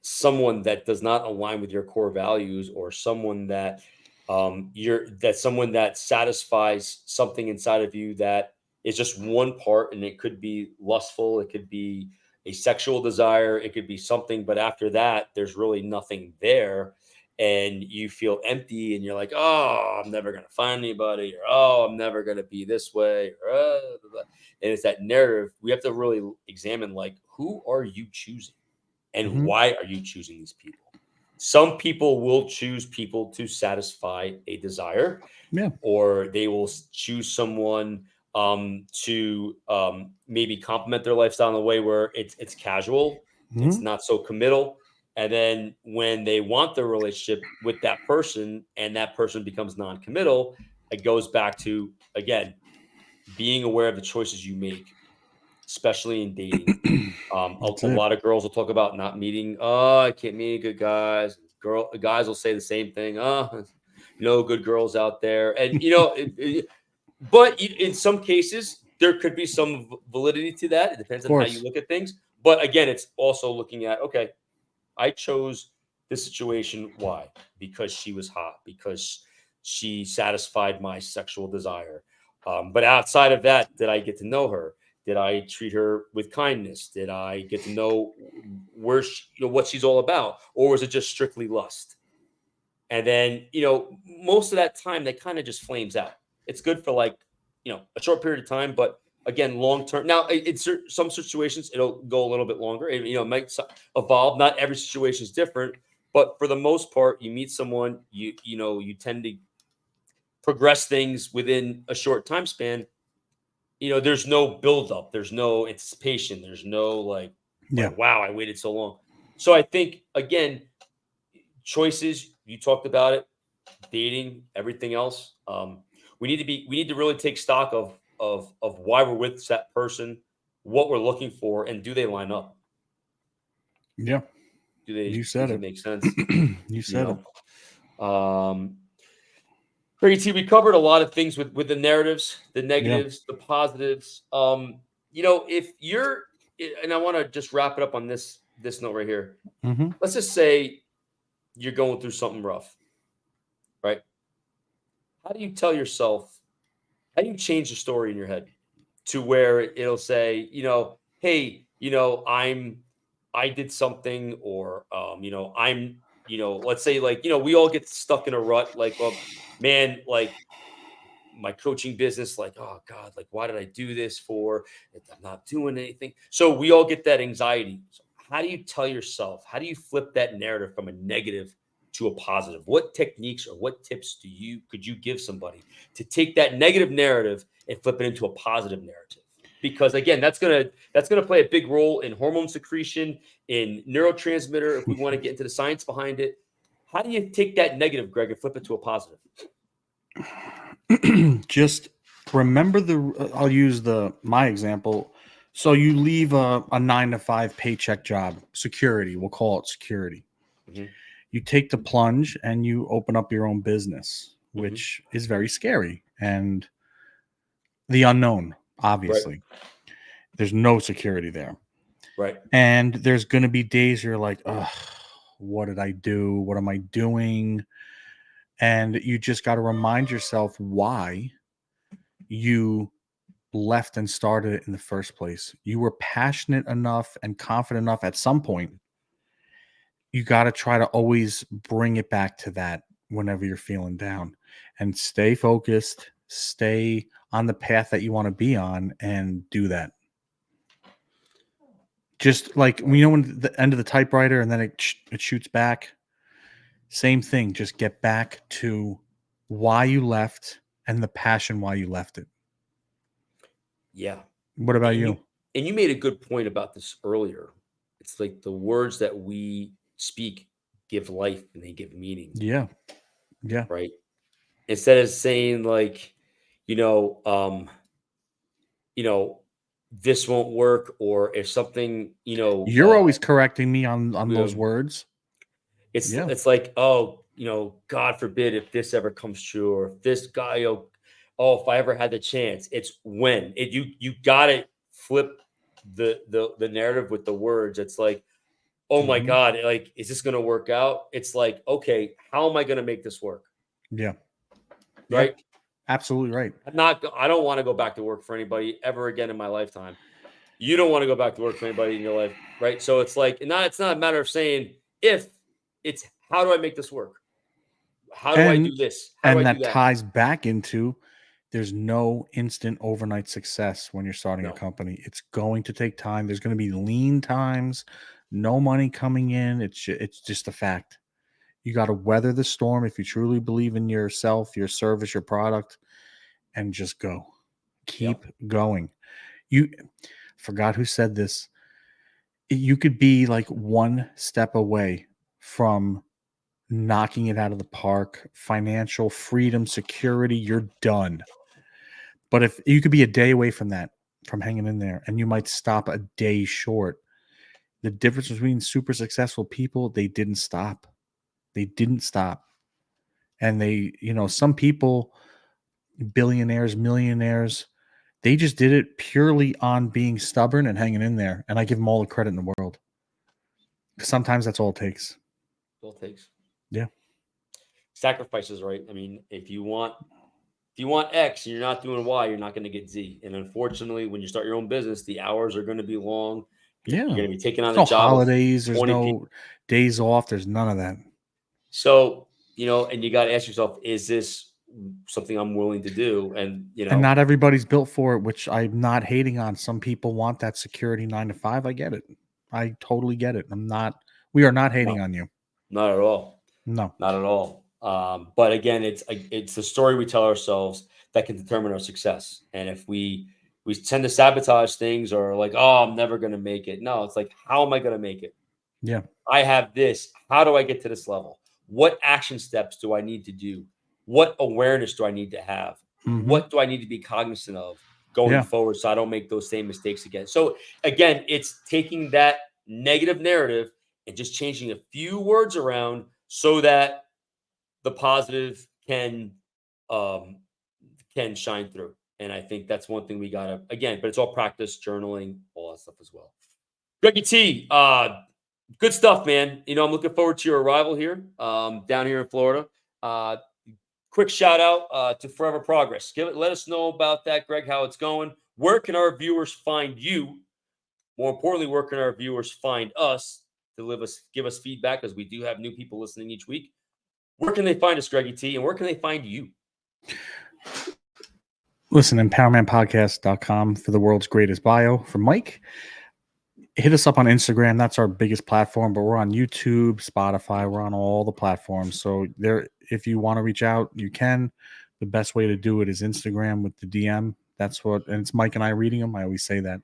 someone that does not align with your core values, or someone that someone that satisfies something inside of you that is just one part, and it could be lustful, it could be a sexual desire, it could be something, but after that there's really nothing there, and you feel empty, and you're like, oh, I'm never going to find anybody, or oh, I'm never going to be this way, or blah, blah. And it's that narrative. We have to really examine, like, who are you choosing, and Hmm. why are you choosing these people? Some people will choose people to satisfy a desire, Yeah. or they will choose someone to maybe complement their lifestyle in a way where it's casual, it's Hmm. not so committal. And then when they want the relationship with that person, and that person becomes non-committal, it goes back to, again, being aware of the choices you make, especially in dating. A That's it. lot of girls will talk about not meeting. Oh, I can't meet any good guys. Guys will say the same thing. Oh, no good girls out there. And but in some cases, there could be some validity to that. It Of depends on how you course. look at things. But again, it's also looking at, okay, I chose this situation. Why? Because she was hot. Because she satisfied my sexual desire. But outside of that, did I get to know her? Did I treat her with kindness? Did I get to know what she's all about, or was it just strictly lust? And then, most of that time, that kind of just flames out. It's good for, like, a short period of time, but again, long term. Now, in some situations, it'll go a little bit longer. It might evolve. Not every situation is different, but for the most part, you meet someone, you tend to progress things within a short time span. There's no buildup, there's no anticipation, there's no Yeah. wow, I waited so long. So I think, again, choices, you talked about it, dating, everything else. We need to really take stock of why we're with that person, what we're looking for, and do they line up? Yeah. You Does said it it. make sense? You You said it. know? Great. See, we covered a lot of things with the narratives, the Yeah. negatives, the positives. If you're, and I want to just wrap it up on this note right here. Hmm. Let's just say you're going through something rough, right? How do you tell yourself? How do you change the story in your head to where it'll say, hey, I did something, or let's say, like, we all get stuck in a rut, like, well, man, like, my coaching business, like, oh God, like, why did I do this for? If I'm not doing anything. So we all get that anxiety. So how do you tell yourself? How do you flip that narrative from a negative to a positive? What techniques or what tips could you give somebody to take that negative narrative and flip it into a positive narrative? Because again, that's gonna play a big role in hormone secretion, in neurotransmitter. If we want to get into the science behind it, how do you take that negative, Greg, and flip it to a positive? Just remember I'll use my example. So you leave a 9 to 5 paycheck job, security, we'll call it security. Mhm. You take the plunge and you open up your own business, Mhm. which is very scary and the unknown, Right. obviously. There's no security there. Right. And there's going to be days you're like, ugh, what did I do? What am I doing? And you just got to remind yourself why you left and started it in the first place. You were passionate enough and confident enough at some point. You got to try to always bring it back to that whenever you're feeling down and stay focused, stay on the path that you want to be on and do that. Just like when the end of the typewriter and then it shoots back. Same thing. Just get back to why you left and the passion why you left it. Yeah. What about And you? you made a good point about this earlier. It's like the words that we speak give life and they give meaning, Yeah. Yeah. right? Instead of saying like, you know, um, you know, this won't work, or if something, You're always correcting me on those um, words. Yeah. it's like, oh, God forbid if this ever comes true, or if this guy, oh, if I ever had the chance, it's when it you gotta flip the narrative with the words. It's like, oh my Mhm. God, like, is this gonna work out? It's like, okay, how am I gonna make this work? Yeah. Yeah. Right? Absolutely right. I don't want to go back to work for anybody ever again in my lifetime. You don't want to go back to work for anybody in your life, right? So it's like, it's not a matter of saying if, it's how do I make this work? How do I And do this? How do I and do that that? ties back into there's no instant overnight success when you're starting a No. company. It's going to take time. There's going to be lean times, no money coming in. It's just a fact. You got to weather the storm if you truly believe in yourself, your service, your product, and just go. Yep. Keep going. You forgot who said this. You could be like one step away from knocking it out of the park, financial freedom, security, you're done. But if you could be a day away from that, from hanging in there, and you might stop a day short. The difference between super successful people, they didn't stop. They didn't stop. And some people, billionaires, millionaires, they just did it purely on being stubborn and hanging in there. And I give them all the credit in the world. Sometimes that's all it takes. All it takes. Yeah. Sacrifices, right? I mean, if you want X and you're not doing Y, you're not going to get Z. And unfortunately, when you start your own business, the hours are going to be long. You're Yeah. going to be taking on There's a no job of holidays. There's 20 people. no days off. There's none of that. So, and you got to ask yourself, is this something I'm willing to do? And, And not everybody's built for it, which I'm not hating on. Some people want that security 9 to 5. I get it. I totally get it. We are not hating no, on you. not at all. No. Not at all. But again, it's the story we tell ourselves that can determine our success. And if we tend to sabotage things, or like, oh, I'm never going to make it. No, it's like, how am I going to make it? Yeah. I have this. How do I get to this level? What action steps do I need to do? What awareness do I need to have? Hmm. What do I need to be cognizant of going Yeah. forward so I don't make those same mistakes again? So again, it's taking that negative narrative and just changing a few words around so that the positive um can shine through. And I think that's one thing we gotta, again, but it's all practice, journaling, all that stuff as well. Greggy T, good stuff, man. I'm looking forward to your arrival here, down here in Florida. Uh, quick shout out to Forever Progress. Let us know about that, Greg, how it's going. Where can our viewers find you? More importantly, where can our viewers find us to give us feedback, as we do have new people listening each week? Where can they find us, Greggy T, and where can they find you? Listen, EmpowerManPodcast.com for the world's greatest bio for Mike. Hit us up on Instagram. That's our biggest platform, but we're on YouTube, Spotify. We're on all the platforms. So if you want to reach out, you can. The best way to do it is Instagram with the DM. And it's Mike and I reading them. I always say that.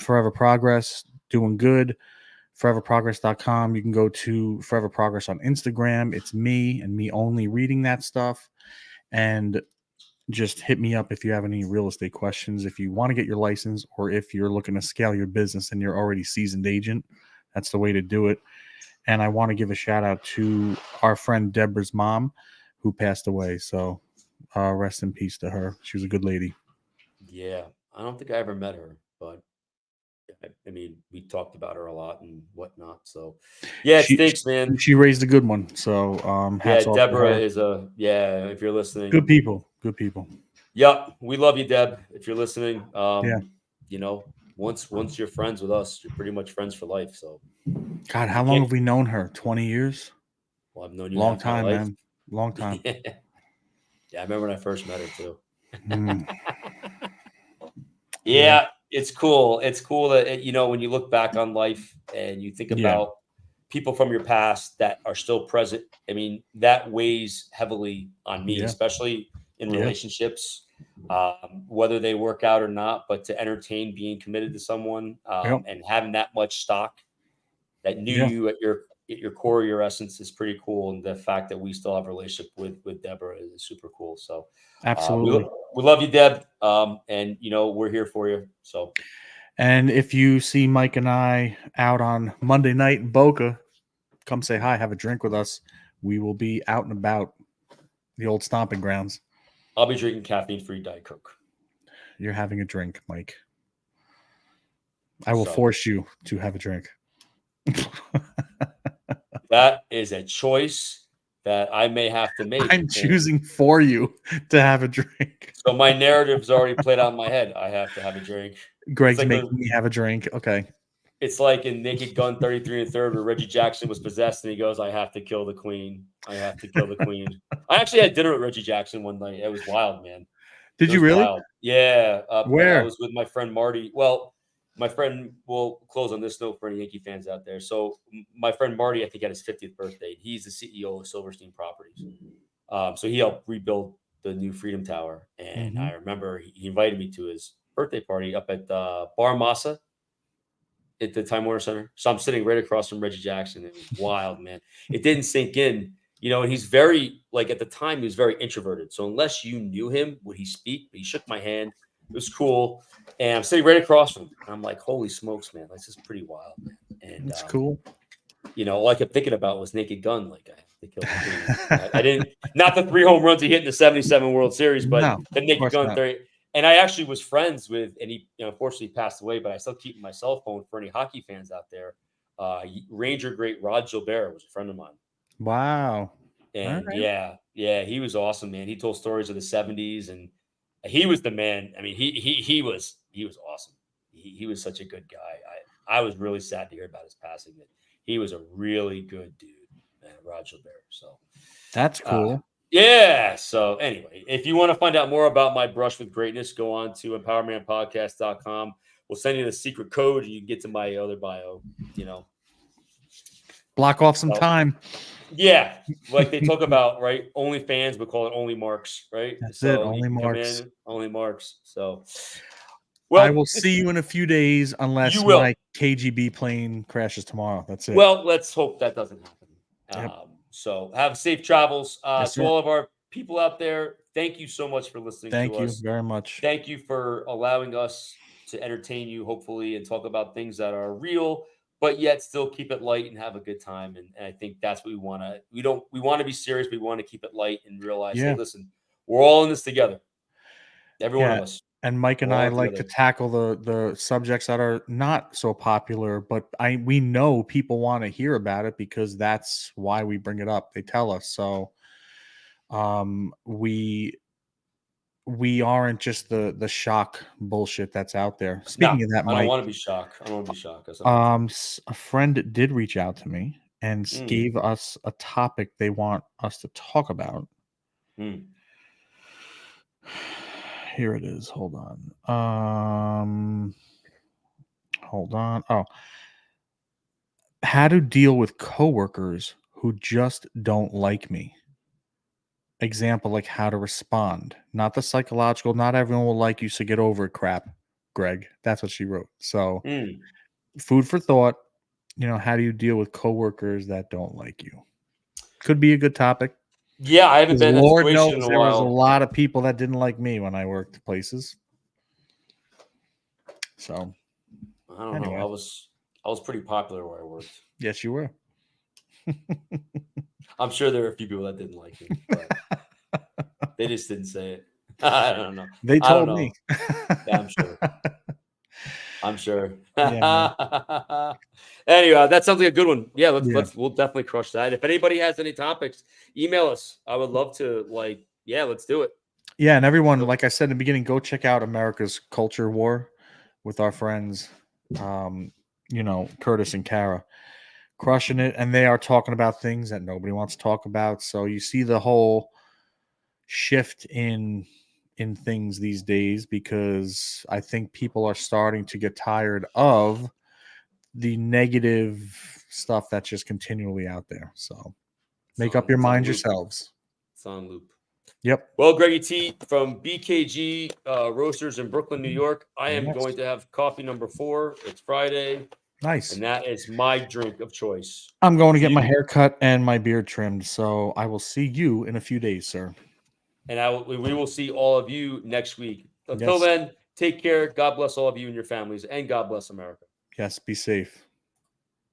Forever Progress, doing good. ForeverProgress.com. You can go to Forever Progress on Instagram. It's me and me only reading that stuff. And just hit me up if you have any real estate questions. If you want to get your license, or if you're looking to scale your business and you're already seasoned agent, that's the way to do it. And I want to give a shout out to our friend Deborah's mom, who passed away. So rest in peace to her. She was a good lady. Yeah, I don't think I ever met her, but I mean, we talked about her a lot and whatnot. So, yeah, it She stinks, man. she raised a good one. So Yeah, hats off to Deborah her. is a yeah. If you're Good listening, people. Good people. yep, we love you, Deb. If you're listening, Yeah. you know, once you're friends with us, you're pretty much friends for life. So God, you how long can't. have we known her? 20 years? Well, I've known you Long half my time, life. man. Long time. Yeah, I remember when I first met her too. Mm, yeah. Yeah, it's cool. It's cool that when you look back on life and you think Yeah. about people from your past that are still present. I mean, that weighs heavily on me, Yeah. especially in Yeah. relationships, whether they work out or not. But to entertain being committed to someone Yep. and having that much stock that knew Yeah. you at your core, your essence is pretty cool. And the fact that we still have a relationship with Deborah is super cool. So uh, we Absolutely. lo- we love you, Deb, and we're here for you. So And if you see Mike and I out on Monday night in Boca, come say hi, have a drink with us. We will be out and about the old stomping grounds. I'll be drinking caffeine-free Diet Coke. You're having a drink, Mike. I will So force you to have a drink. that is a choice that I may have to make. I'm And choosing for you to have a drink. so my narrative's already played out in my head. I have to have a drink. It's Greg's like the making me have a drink. Okay. it's like in Naked Gun 33 and third where Reggie Jackson was possessed and he goes, I have to kill the queen. I have to kill the queen. I actually had dinner with Reggie Jackson one night. It was wild, man. Did It you was really? wild. Yeah. I Where? was with my friend Marty. Well, my friend will close on this note for any Yankee fans out there. So my friend Marty, I think, had his 50th birthday. He's the CEO of Silverstein Properties. So he helped rebuild the new Freedom Tower. And Mm-hmm. I remember he invited me to his birthday party up at Bar Masa at the Time Warner Center. So I'm sitting right across from Reggie Jackson. It was wild, man. It didn't sink in, and he's very like at the time he was very introverted. So unless you knew him, would he speak? But he shook my hand. It was cool. And I'm sitting right across from him. And I'm like, holy smokes, man. This is pretty wild, man. And That's cool. all I kept thinking about was Naked Gun. Like I have to kill the queen. I didn't not the 3 home runs he hit in the 77 World Series, but No, the of Naked course Gun not. 30. And I actually was friends with, and he unfortunately passed away, but I still keep my cell phone for any hockey fans out there. Ranger great Rod Gilbert was a friend of mine. Wow. All And right. yeah, he was awesome, man. He told stories of the 70s and he was the man. I mean, he was awesome. He was such a good guy. I was really sad to hear about his passing. That he was a really good dude, man, Roger Bear. So That's uh, cool. yeah. So anyway, if you want to find out more about my brush with greatness, go on to empowermanpodcast.com. We'll send you the secret code and you can get to my other bio, you know. Block off some So time. yeah, like they talk about, right? Only fans, but call it only marks, right? That's it. So you Only can come marks. in, only marks. So, I well, will see you in a few days you unless will. my KGB plane crashes tomorrow. That's it. Well, let's hope that doesn't happen. Yep. So have safe travels Yes, to sir. all of our people out there. Thank you so much for listening to Thank you us. very much. Thank you for allowing us to entertain you, hopefully, and talk about things that are real, but yet still keep it light and have a good time. And I think that's what we want to. We want to be serious, but we want to keep it light and realize, hey, Yeah. listen, we're all in this together. Every one Yeah. of us. And Mike and We're all I in it like to together. tackle the subjects that are not so popular, but we know people want to hear about it because that's why we bring it up. They tell us. So we aren't just the shock bullshit that's out there. No, Speaking of that, I don't Mike, want to be shocked. I don't want to be shocked. I said all the time. a friend did reach out to me and Mm, gave us a topic they want us to talk about. mm. Here it is. Hold on. Oh, how to deal with coworkers who just don't like me. Example, like how to respond. Not the psychological, not everyone will like you, so get over it crap, Greg. That's what she wrote. So, Mm. food for thought. How do you deal with coworkers that don't like you? Could be a good topic. Yeah, I haven't 'Cause been in that Lord situation knows in a there was a while. lot of people that didn't like me when I worked places. So, I don't know. anyway, I was pretty popular where I worked. yes, you were. I'm sure there were a few people that didn't like me, but they just didn't say it. I don't know. They I don't told me. know. Yeah, I'm sure. I'm sure. Yeah, man. Anyway, that sounds like a good one. Yeah, Yeah. we'll definitely crush that. If anybody has any topics, email us. I would love to yeah, let's do it. Yeah, and everyone, So, like I said in the beginning, go check out America's Culture War with our friends, um, Curtis and Cara, crushing it, and they are talking about things that nobody wants to talk about. So you see the whole shift in things these days because I think people are starting to get tired of the negative stuff that's just continually out there. So make up your it's on mind loop. yourselves. It's on loop. Yep. Well, Greggy T from BKG Roasters in Brooklyn, New York. I am going Yes. to have coffee number 4. It's Friday, Nice. and that is my drink of choice. I'm going to Do get my you? hair cut and my beard trimmed. So I will see you in a few days, sir. And we will see all of you next week. Until Yes. then, take care. God bless all of you and your families, and God bless America. Yes. Be safe.